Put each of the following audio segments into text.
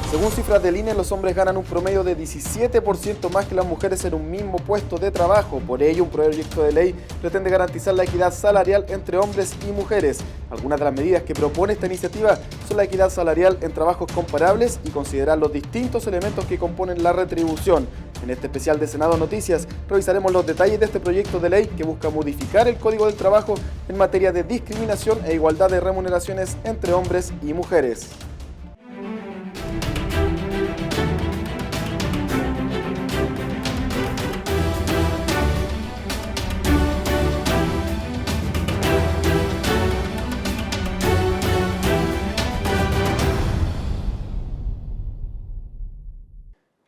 Según cifras del INE, los hombres ganan un promedio de 17% más que las mujeres en un mismo puesto de trabajo. Por ello, un proyecto de ley pretende garantizar la equidad salarial entre hombres y mujeres. Algunas de las medidas que propone esta iniciativa son la equidad salarial en trabajos comparables y considerar los distintos elementos que componen la retribución. En este especial de Senado Noticias revisaremos los detalles de este proyecto de ley que busca modificar el Código del Trabajo en materia de discriminación e igualdad de remuneraciones entre hombres y mujeres.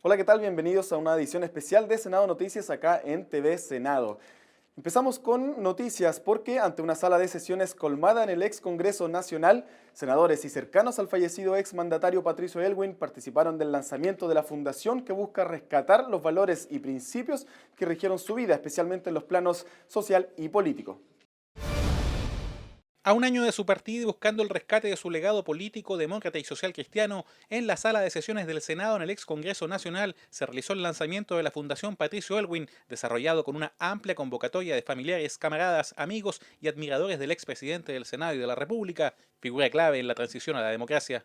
Hola, ¿qué tal? Bienvenidos a una edición especial de Senado Noticias acá en TV Senado. Empezamos con noticias porque ante una sala de sesiones colmada en el ex Congreso Nacional, senadores y cercanos al fallecido ex mandatario Patricio Aylwin participaron del lanzamiento de la fundación que busca rescatar los valores y principios que rigieron su vida, especialmente en los planos social y político. A un año de su partida y buscando el rescate de su legado político, demócrata y social cristiano, en la sala de sesiones del Senado en el ex Congreso Nacional se realizó el lanzamiento de la Fundación Patricio Aylwin, desarrollado con una amplia convocatoria de familiares, camaradas, amigos y admiradores del expresidente del Senado y de la República, figura clave en la transición a la democracia.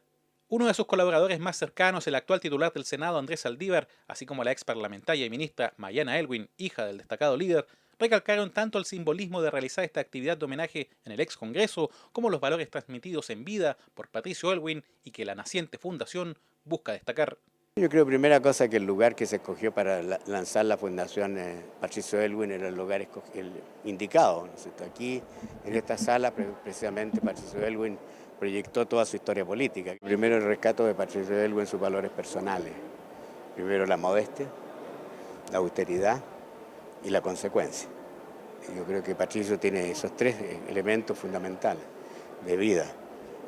Uno de sus colaboradores más cercanos, el actual titular del Senado, Andrés Saldívar, así como la ex parlamentaria y ministra Mariana Aylwin, hija del destacado líder, recalcaron tanto el simbolismo de realizar esta actividad de homenaje en el ex Congreso como los valores transmitidos en vida por Patricio Aylwin y que la naciente fundación busca destacar. Yo creo, primera cosa, que el lugar que se escogió para lanzar la Fundación Patricio Aylwin era el lugar el indicado, ¿no es cierto? Aquí, en esta sala, precisamente Patricio Aylwin proyectó toda su historia política. Primero, el rescate de Patricio Aylwin, sus valores personales. Primero, la modestia, la austeridad y la consecuencia. Yo creo que Patricio tiene esos tres elementos fundamentales de vida.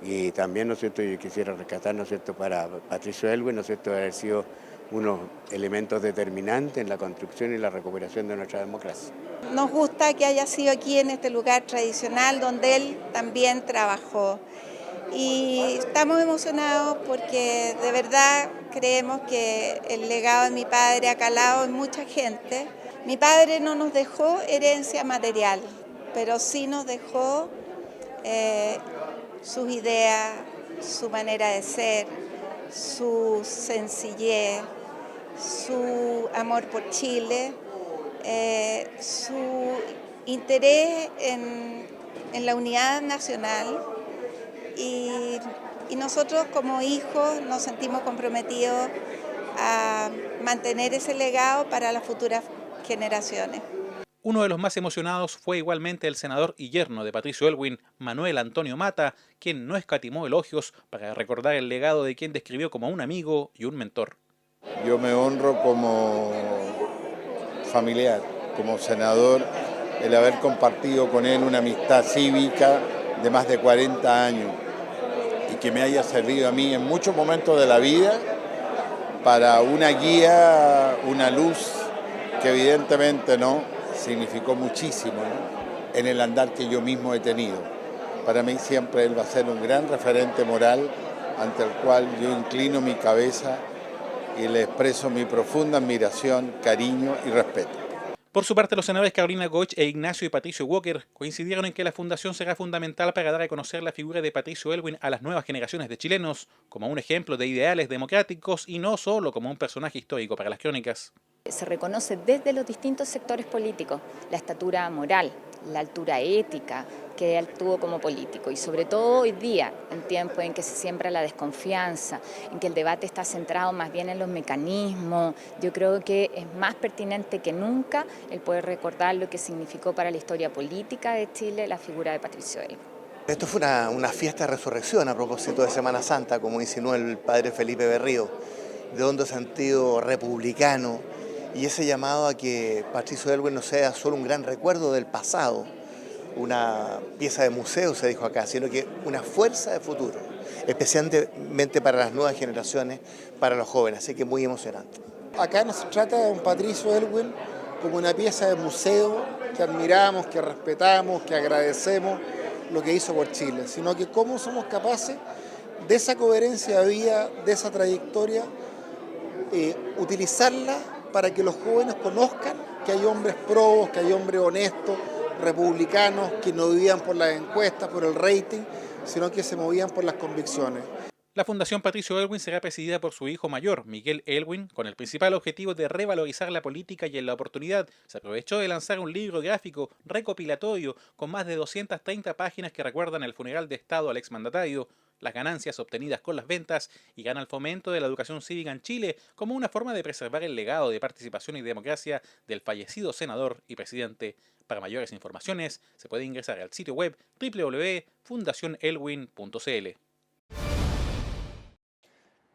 Y también, ¿no es cierto?, yo quisiera rescatar, ¿no es cierto?, para Patricio Aylwin, ¿no es cierto?, haber sido unos elementos determinantes en la construcción y la recuperación de nuestra democracia. Nos gusta que haya sido aquí en este lugar tradicional donde él también trabajó. Y estamos emocionados porque de verdad creemos que el legado de mi padre ha calado en mucha gente. Mi padre no nos dejó herencia material, pero sí nos dejó sus ideas, su manera de ser, su sencillez, su amor por Chile, su interés en la unidad nacional y nosotros como hijos nos sentimos comprometidos a mantener ese legado para las futuras generaciones. Uno de los más emocionados fue igualmente el senador y yerno de Patricio Aylwin, Manuel Antonio Mata, quien no escatimó elogios para recordar el legado de quien describió como un amigo y un mentor. Yo me honro como familiar, como senador, el haber compartido con él una amistad cívica de más de 40 años y que me haya servido a mí en muchos momentos de la vida para una guía, una luz que evidentemente significó muchísimo, en el andar que yo mismo he tenido. Para mí siempre él va a ser un gran referente moral ante el cual yo inclino mi cabeza y le expreso mi profunda admiración, cariño y respeto. Por su parte, los senadores Carolina Goich e Ignacio y Patricio Walker coincidieron en que la fundación será fundamental para dar a conocer la figura de Patricio Aylwin a las nuevas generaciones de chilenos, como un ejemplo de ideales democráticos y no solo como un personaje histórico para las crónicas. Se reconoce desde los distintos sectores políticos la estatura moral, la altura ética que él tuvo como político y sobre todo hoy día, en tiempos en que se siembra la desconfianza, en que el debate está centrado más bien en los mecanismos, yo creo que es más pertinente que nunca el poder recordar lo que significó para la historia política de Chile la figura de Patricio Aylwin. Esto fue una fiesta de resurrección a propósito de Semana Santa, como insinuó el padre Felipe Berrío, de hondo sentido republicano, y ese llamado a que Patricio Aylwin no sea solo un gran recuerdo del pasado, una pieza de museo, se dijo acá, sino que una fuerza de futuro, especialmente para las nuevas generaciones, para los jóvenes, así que muy emocionante. Acá no se trata de un Patricio Aylwin como una pieza de museo que admiramos, que respetamos, que agradecemos lo que hizo por Chile, sino que cómo somos capaces de esa coherencia de vida, de esa trayectoria, utilizarla para que los jóvenes conozcan que hay hombres probos, que hay hombres honestos, republicanos, que no vivían por las encuestas, por el rating, sino que se movían por las convicciones. La Fundación Patricio Aylwin será presidida por su hijo mayor, Miguel Aylwin, con el principal objetivo de revalorizar la política, y en la oportunidad se aprovechó de lanzar un libro gráfico recopilatorio con más de 230 páginas que recuerdan el funeral de Estado al exmandatario, las ganancias obtenidas con las ventas y gana el fomento de la educación cívica en Chile como una forma de preservar el legado de participación y democracia del fallecido senador y presidente. Para mayores informaciones se puede ingresar al sitio web www.fundacionelwin.cl.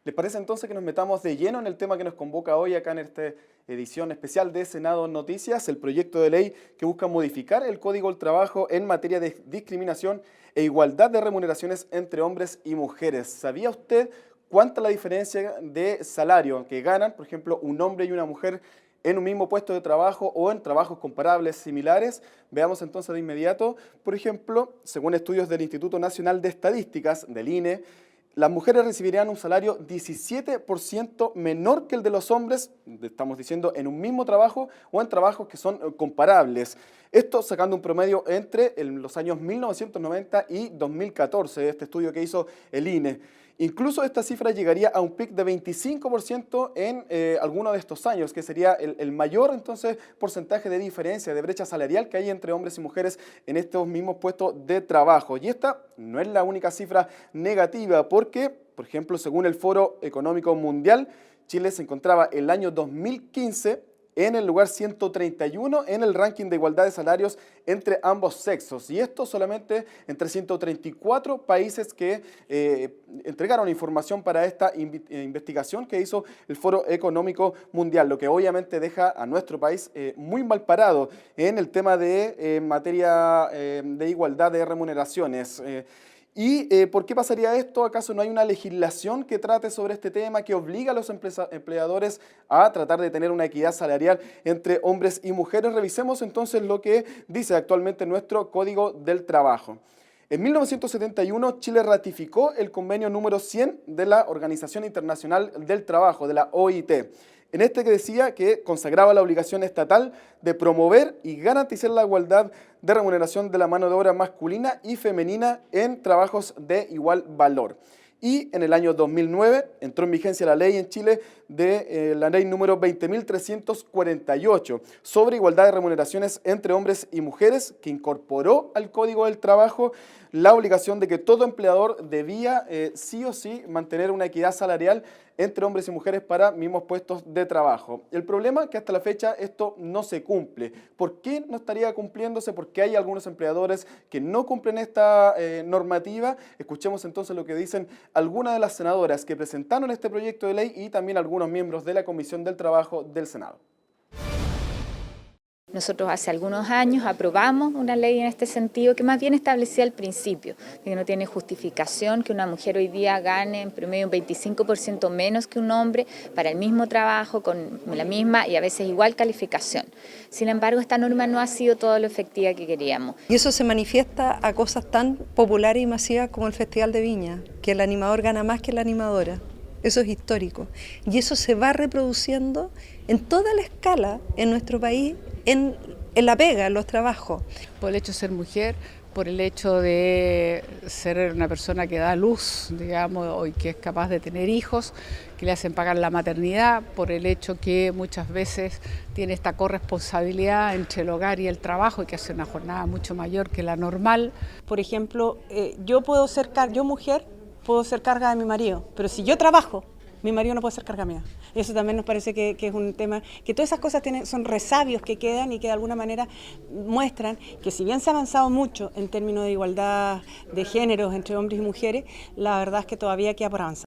¿Les parece entonces que nos metamos de lleno en el tema que nos convoca hoy acá en esta edición especial de Senado Noticias, el proyecto de ley que busca modificar el Código del Trabajo en materia de discriminación e igualdad de remuneraciones entre hombres y mujeres? ¿Sabía usted cuánta la diferencia de salario que ganan, por ejemplo, un hombre y una mujer en un mismo puesto de trabajo o en trabajos comparables, similares? Veamos entonces de inmediato. Por ejemplo, según estudios del Instituto Nacional de Estadísticas, del INE, las mujeres recibirían un salario 17% menor que el de los hombres, estamos diciendo, en un mismo trabajo o en trabajos que son comparables. Esto sacando un promedio entre los años 1990 y 2014, este estudio que hizo el INE. Incluso esta cifra llegaría a un pic de 25% en alguno de estos años, que sería el mayor entonces porcentaje de diferencia, de brecha salarial que hay entre hombres y mujeres en estos mismos puestos de trabajo. Y esta no es la única cifra negativa, porque, por ejemplo, según el Foro Económico Mundial, Chile se encontraba el año 2015 en el lugar 131 en el ranking de igualdad de salarios entre ambos sexos. Y esto solamente entre 134 países que entregaron información para esta investigación que hizo el Foro Económico Mundial, lo que obviamente deja a nuestro país muy mal parado en el tema de materia de igualdad de remuneraciones. ¿Y por qué pasaría esto? ¿Acaso no hay una legislación que trate sobre este tema, que obliga a los empleadores a tratar de tener una equidad salarial entre hombres y mujeres? Revisemos entonces lo que dice actualmente nuestro Código del Trabajo. En 1971, Chile ratificó el convenio número 100 de la Organización Internacional del Trabajo, de la OIT. En este que decía que consagraba la obligación estatal de promover y garantizar la igualdad de remuneración de la mano de obra masculina y femenina en trabajos de igual valor. Y en el año 2009 entró en vigencia la ley en Chile de la ley número 20.348 sobre igualdad de remuneraciones entre hombres y mujeres, que incorporó al Código del Trabajo la obligación de que todo empleador debía sí o sí mantener una equidad salarial entre hombres y mujeres para mismos puestos de trabajo. El problema es que hasta la fecha esto no se cumple. ¿Por qué no estaría cumpliéndose? Porque hay algunos empleadores que no cumplen esta normativa. Escuchemos entonces lo que dicen algunas de las senadoras que presentaron este proyecto de ley y también algunos miembros de la Comisión del Trabajo del Senado. Nosotros hace algunos años aprobamos una ley en este sentido que más bien establecía el principio de que no tiene justificación que una mujer hoy día gane en promedio un 25% menos que un hombre para el mismo trabajo, con la misma y a veces igual calificación. Sin embargo, esta norma no ha sido todo lo efectiva que queríamos. Y eso se manifiesta a cosas tan populares y masivas como el Festival de Viña, que el animador gana más que la animadora. Eso es histórico. Y eso se va reproduciendo en toda la escala en nuestro país, en la pega, en los trabajos. Por el hecho de ser mujer, por el hecho de ser una persona que da luz, digamos, y que es capaz de tener hijos, que le hacen pagar la maternidad, por el hecho que muchas veces tiene esta corresponsabilidad entre el hogar y el trabajo y que hace una jornada mucho mayor que la normal. Por ejemplo, yo mujer, puedo ser carga de mi marido, pero si yo trabajo, mi marido no puede ser carga mía. Eso también nos parece que es un tema, que todas esas cosas son resabios que quedan y que de alguna manera muestran que si bien se ha avanzado mucho en términos de igualdad de géneros entre hombres y mujeres, la verdad es que todavía queda por avanzar.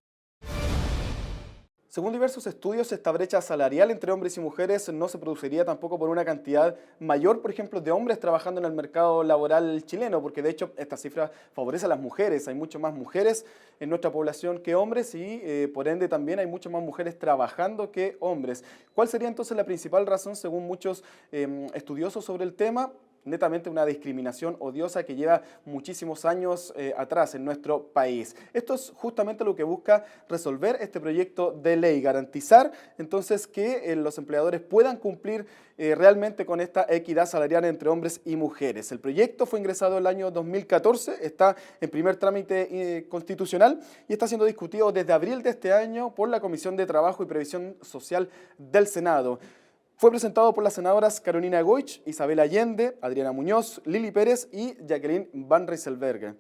Según diversos estudios, esta brecha salarial entre hombres y mujeres no se produciría tampoco por una cantidad mayor, por ejemplo, de hombres trabajando en el mercado laboral chileno, porque de hecho esta cifra favorece a las mujeres. Hay mucho más mujeres en nuestra población que hombres y por ende también hay mucho más mujeres trabajando que hombres. ¿Cuál sería entonces la principal razón, según muchos estudiosos sobre el tema? netamente una discriminación odiosa que lleva muchísimos años atrás en nuestro país. Esto es justamente lo que busca resolver este proyecto de ley, garantizar entonces que los empleadores puedan cumplir realmente con esta equidad salarial entre hombres y mujeres. El proyecto fue ingresado el año 2014, está en primer trámite constitucional y está siendo discutido desde abril de este año por la Comisión de Trabajo y Previsión Social del Senado. Fue presentado por las senadoras Carolina Goich, Isabel Allende, Adriana Muñoz, Lili Pérez y Jacqueline Van Rysselberghe.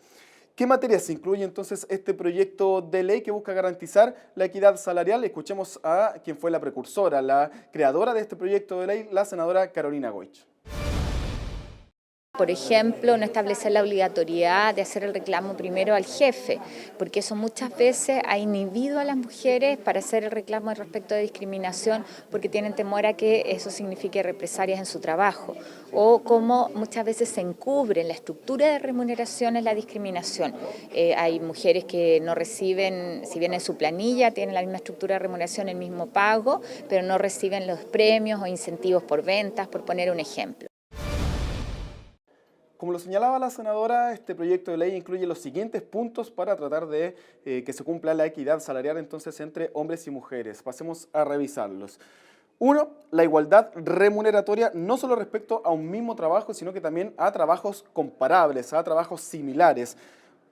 ¿Qué materias incluye entonces este proyecto de ley que busca garantizar la equidad salarial? Escuchemos a quien fue la precursora, la creadora de este proyecto de ley, la senadora Carolina Goich. Por ejemplo, no establecer la obligatoriedad de hacer el reclamo primero al jefe, porque eso muchas veces ha inhibido a las mujeres para hacer el reclamo respecto de discriminación, porque tienen temor a que eso signifique represalias en su trabajo, o como muchas veces se encubre en la estructura de remuneraciones la discriminación. Hay mujeres que no reciben, si bien en su planilla tienen la misma estructura de remuneración, el mismo pago, pero no reciben los premios o incentivos por ventas, por poner un ejemplo. Como lo señalaba la senadora, este proyecto de ley incluye los siguientes puntos para tratar de que se cumpla la equidad salarial entonces entre hombres y mujeres. Pasemos a revisarlos. 1. La igualdad remuneratoria no solo respecto a un mismo trabajo, sino que también a trabajos comparables, a trabajos similares.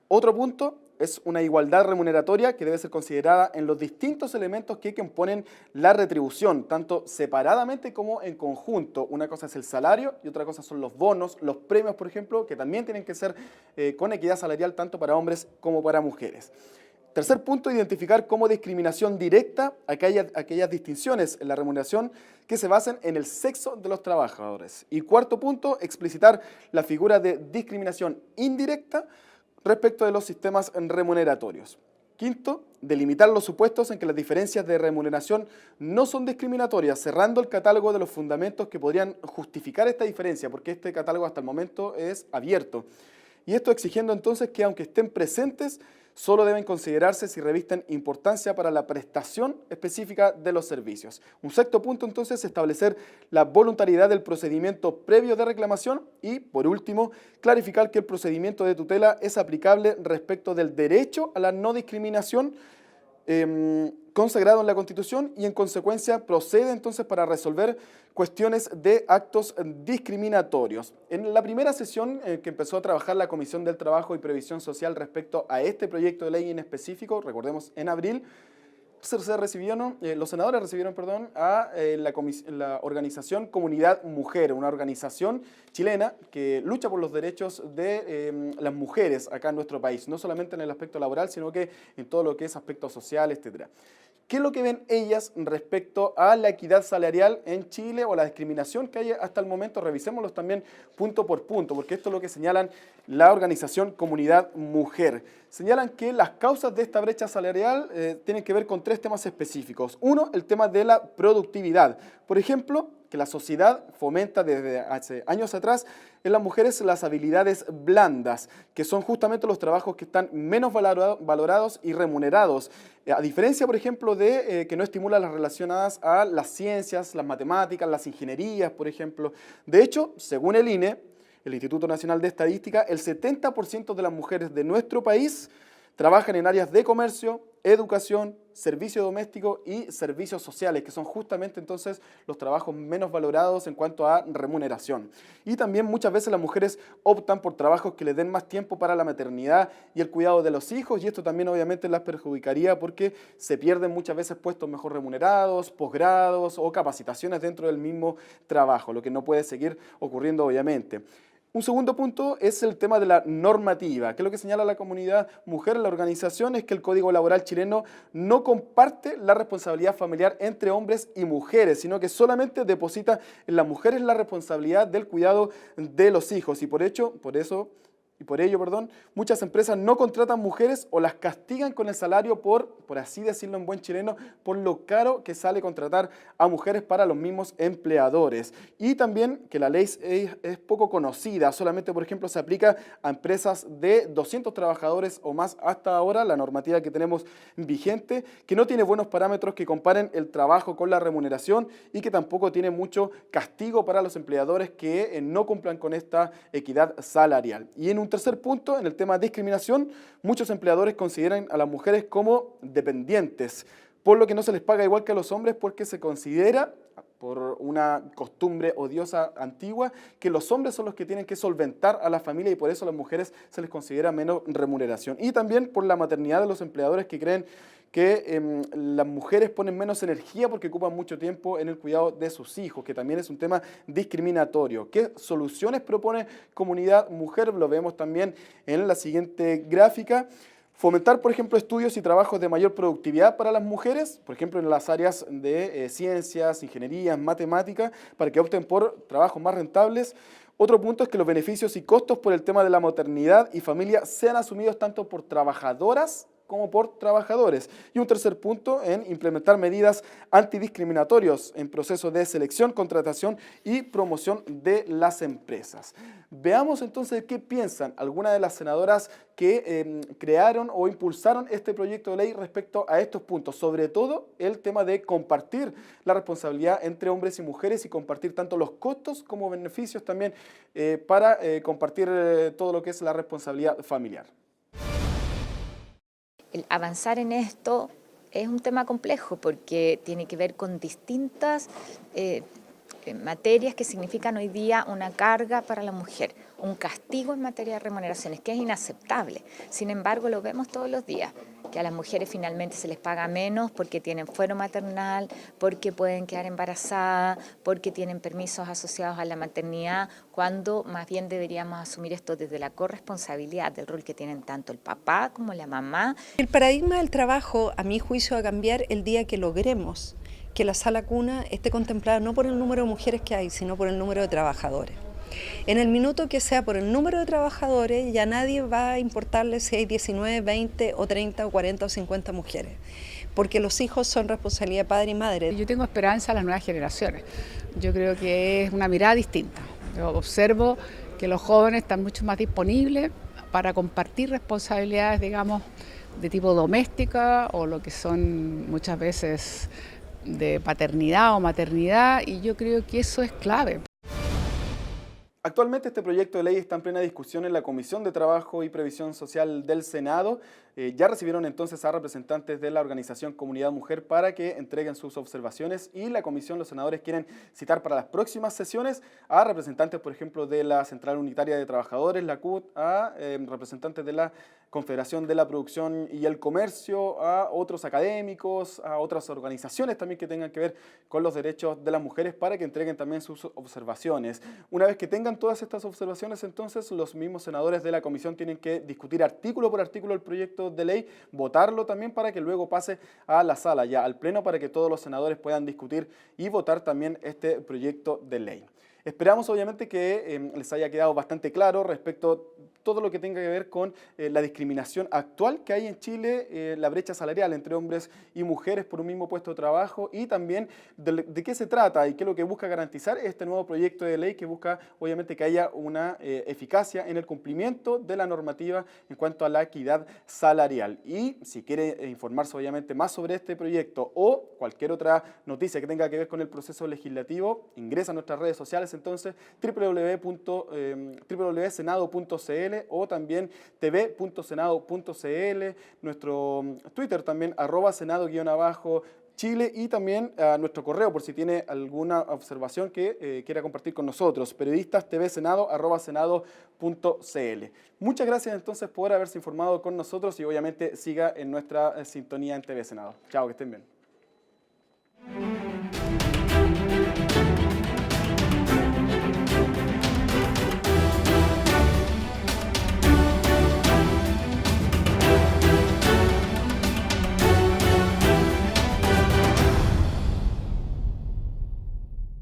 Otro punto es una igualdad remuneratoria que debe ser considerada en los distintos elementos que componen la retribución, tanto separadamente como en conjunto. Una cosa es el salario y otra cosa son los bonos, los premios, por ejemplo, que también tienen que ser con equidad salarial tanto para hombres como para mujeres. Tercer punto, identificar como discriminación directa aquellas distinciones en la remuneración que se basen en el sexo de los trabajadores. Y cuarto punto, explicitar la figura de discriminación indirecta respecto de los sistemas remuneratorios. Quinto, delimitar los supuestos en que las diferencias de remuneración no son discriminatorias, cerrando el catálogo de los fundamentos que podrían justificar esta diferencia, porque este catálogo hasta el momento es abierto. Y esto exigiendo entonces que aunque estén presentes, solo deben considerarse si revisten importancia para la prestación específica de los servicios. Un sexto punto entonces, establecer la voluntariedad del procedimiento previo de reclamación y, por último, clarificar que el procedimiento de tutela es aplicable respecto del derecho a la no discriminación consagrado en la Constitución y en consecuencia procede entonces para resolver cuestiones de actos discriminatorios. En la primera sesión que empezó a trabajar la Comisión del Trabajo y Previsión Social respecto a este proyecto de ley en específico, recordemos en abril, los senadores recibieron a la organización Comunidad Mujer, una organización chilena que lucha por los derechos de las mujeres acá en nuestro país, no solamente en el aspecto laboral, sino que en todo lo que es aspecto social, etc. ¿Qué es lo que ven ellas respecto a la equidad salarial en Chile o la discriminación que hay hasta el momento? Revisémoslos también punto por punto, porque esto es lo que señalan la organización Comunidad Mujer. Señalan que las causas de esta brecha salarial tienen que ver con tres temas específicos. Uno, el tema de la productividad. Por ejemplo, que la sociedad fomenta desde hace años atrás en las mujeres las habilidades blandas, que son justamente los trabajos que están menos valorados y remunerados. A diferencia, por ejemplo, de que no estimula las relacionadas a las ciencias, las matemáticas, las ingenierías, por ejemplo. De hecho, según el INE, el Instituto Nacional de Estadística, el 70% de las mujeres de nuestro país trabajan en áreas de comercio, educación, servicio doméstico y servicios sociales, que son justamente entonces los trabajos menos valorados en cuanto a remuneración. Y también muchas veces las mujeres optan por trabajos que les den más tiempo para la maternidad y el cuidado de los hijos, y esto también obviamente las perjudicaría porque se pierden muchas veces puestos mejor remunerados, posgrados o capacitaciones dentro del mismo trabajo, lo que no puede seguir ocurriendo obviamente. Un segundo punto es el tema de la normativa, que es lo que señala la Comunidad Mujer, la organización, es que el Código Laboral chileno no comparte la responsabilidad familiar entre hombres y mujeres, sino que solamente deposita en las mujeres la responsabilidad del cuidado de los hijos y por eso muchas empresas no contratan mujeres o las castigan con el salario por así decirlo en buen chileno, por lo caro que sale contratar a mujeres para los mismos empleadores. Y también que la ley es poco conocida, solamente por ejemplo se aplica a empresas de 200 trabajadores o más hasta ahora, la normativa que tenemos vigente, que no tiene buenos parámetros que comparen el trabajo con la remuneración y que tampoco tiene mucho castigo para los empleadores que no cumplan con esta equidad salarial. Y en un tercer punto, en el tema de discriminación, muchos empleadores consideran a las mujeres como dependientes, por lo que no se les paga igual que a los hombres porque se considera, por una costumbre odiosa antigua, que los hombres son los que tienen que solventar a la familia y por eso a las mujeres se les considera menos remuneración. Y también por la maternidad de los empleadores que creen que las mujeres ponen menos energía porque ocupan mucho tiempo en el cuidado de sus hijos, que también es un tema discriminatorio. ¿Qué soluciones propone Comunidad Mujer? Lo vemos también en la siguiente gráfica. Fomentar, por ejemplo, estudios y trabajos de mayor productividad para las mujeres, por ejemplo, en las áreas de ciencias, ingenierías, matemáticas, para que opten por trabajos más rentables. Otro punto es que los beneficios y costos por el tema de la maternidad y familia sean asumidos tanto por trabajadoras como por trabajadores. Y un tercer punto en implementar medidas antidiscriminatorias en procesos de selección, contratación y promoción de las empresas. Veamos entonces qué piensan algunas de las senadoras que crearon o impulsaron este proyecto de ley respecto a estos puntos, sobre todo el tema de compartir la responsabilidad entre hombres y mujeres y compartir tanto los costos como beneficios también para compartir todo lo que es la responsabilidad familiar. El avanzar en esto es un tema complejo porque tiene que ver con distintas materias que significan hoy día una carga para la mujer, un castigo en materia de remuneraciones, que es inaceptable. Sin embargo, lo vemos todos los días, que a las mujeres finalmente se les paga menos porque tienen fuero maternal, porque pueden quedar embarazadas, porque tienen permisos asociados a la maternidad, cuando más bien deberíamos asumir esto desde la corresponsabilidad del rol que tienen tanto el papá como la mamá. El paradigma del trabajo, a mi juicio, va a cambiar el día que logremos que la sala cuna esté contemplada no por el número de mujeres que hay, sino por el número de trabajadores. En el minuto que sea por el número de trabajadores, ya nadie va a importarle si hay 19, 20 o 30 o 40 o 50 mujeres, porque los hijos son responsabilidad de padre y madre. Yo tengo esperanza en las nuevas generaciones. Yo creo que es una mirada distinta. Yo observo que los jóvenes están mucho más disponibles para compartir responsabilidades, digamos, de tipo doméstica o lo que son muchas veces de paternidad o maternidad, y yo creo que eso es clave. Actualmente este proyecto de ley está en plena discusión en la Comisión de Trabajo y Previsión Social del Senado. Ya recibieron entonces a representantes de la organización Comunidad Mujer para que entreguen sus observaciones y la comisión, los senadores quieren citar para las próximas sesiones a representantes, por ejemplo, de la Central Unitaria de Trabajadores, la CUT, a representantes de la Confederación de la Producción y el Comercio, a otros académicos, a otras organizaciones también que tengan que ver con los derechos de las mujeres para que entreguen también sus observaciones. Una vez que tengan todas estas observaciones, entonces los mismos senadores de la comisión tienen que discutir artículo por artículo el proyecto de ley, votarlo también para que luego pase a la sala, ya al pleno, para que todos los senadores puedan discutir y votar también este proyecto de ley. Esperamos obviamente que les haya quedado bastante claro respecto a todo lo que tenga que ver con la discriminación actual que hay en Chile, la brecha salarial entre hombres y mujeres por un mismo puesto de trabajo y también de qué se trata y qué es lo que busca garantizar este nuevo proyecto de ley que busca obviamente que haya una eficacia en el cumplimiento de la normativa en cuanto a la equidad salarial. Y si quiere informarse obviamente más sobre este proyecto o cualquier otra noticia que tenga que ver con el proceso legislativo, ingresa a nuestras redes sociales entonces www.senado.cl o también tv.senado.cl, nuestro Twitter también @senado_Chile y también a nuestro correo por si tiene alguna observación que quiera compartir con nosotros, periodistastvsenado@senado.cl. Muchas gracias entonces por haberse informado con nosotros y obviamente siga en nuestra sintonía en TV Senado. Chao, que estén bien.